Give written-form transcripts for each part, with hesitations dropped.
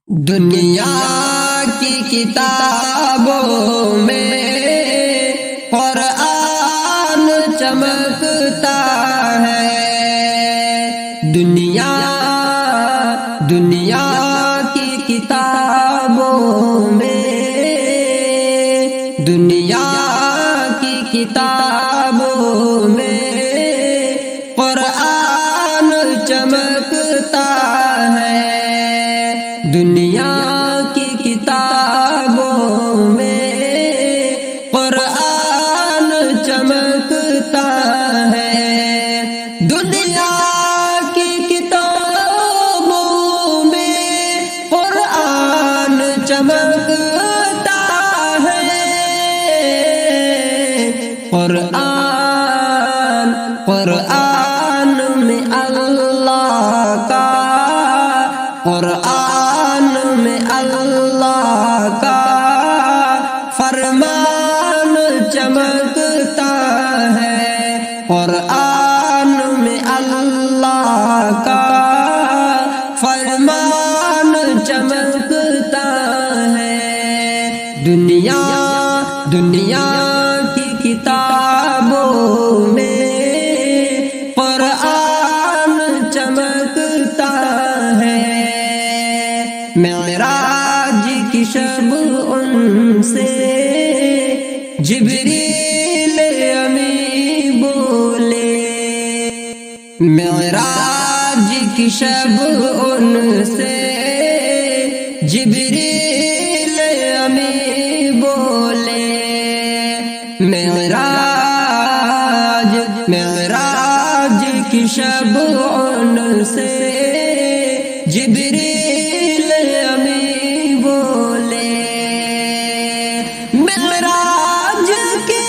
دنیا کی کتابوں میں قرآن چمکتا ہے۔ دنیا کی کتابوں میں، دنیا کی کتابوں میں قرآن چمکتا ہے۔ دنیا کی کتابوں میں قرآن چمکتا ہے۔ دنیا کی کتابوں میں قرآن چمکتا ہے۔ قرآن میں اللہ کا، قرآن میں اللہ کا فرمان چمکتا ہے۔ قرآن میں اللہ کا فرمان چمکتا ہے۔ دنیا کی کتابوں میں قرآن چمکتا ہے۔ معراج کی شب ان سے جبریل امی بولے، معراج کی شب ان سے جبریل امی بولے۔ معراج کی شب ان سے جبریل امی بولے۔ معراج کی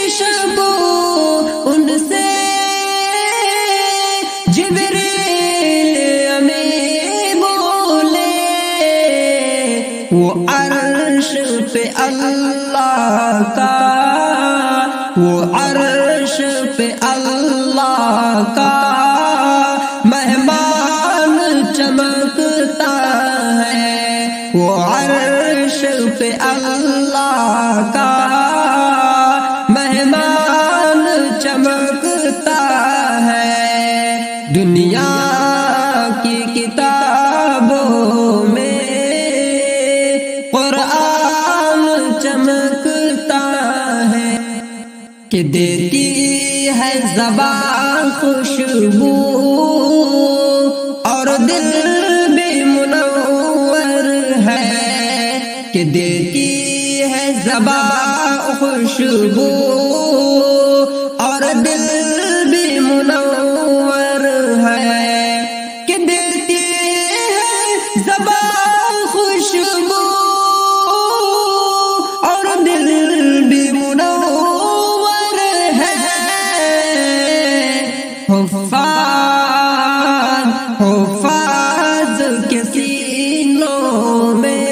شب ان سے جبریل امی بولے۔ وہ عرش پہ اللہ کا، وہ عرش پہ اللہ کا مہمان چمکتا ہے۔ وہ عرش پہ اللہ کا مہمان چمکتا ہے۔ دنیا کی کتابوں میں قرآن چمکتا ہے کہ دیتی ہے زبان خوشبو اور دل بھی منور ہے۔ کہ دیتی ہے زبان خوشبو اور دل بھی منور ہے۔ کہ دیتی ہے زبان خوشبو اور دل بھی منور ہے۔ حفاظ کے سینوں میں،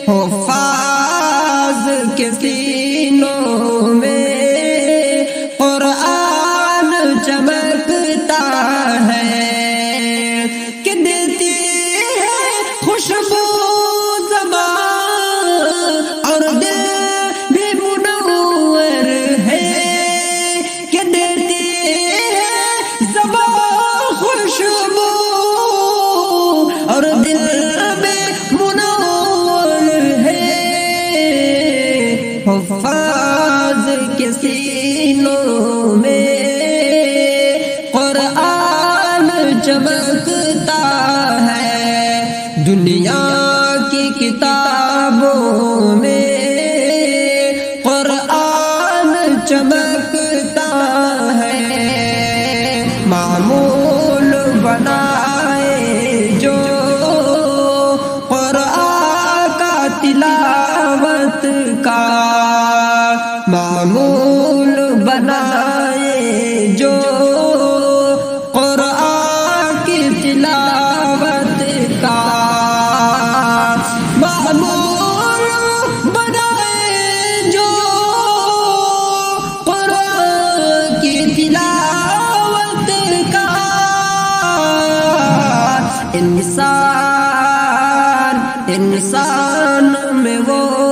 حفاظ کے سینوں میں قرآن چمکتا ہے۔ کہ دیتی ہے خوشبو زبان اور دل بھی منور ہے۔ کہ دیتی ہے زبان خوشبو اور دل بھی منور ہے۔ حفاظ کے سینوں میں قرآن چمکتا ہے۔ دنیا کی کتابوں میں قرآن چمکتا ہے۔ معمول بنائے جو قرآن کا تلاوت کا، معمول بنائے جو قرآن کی تلاوت کا، معمول بنائے جو قرآن کی تلاوت کا۔ انسان انسان میں وہ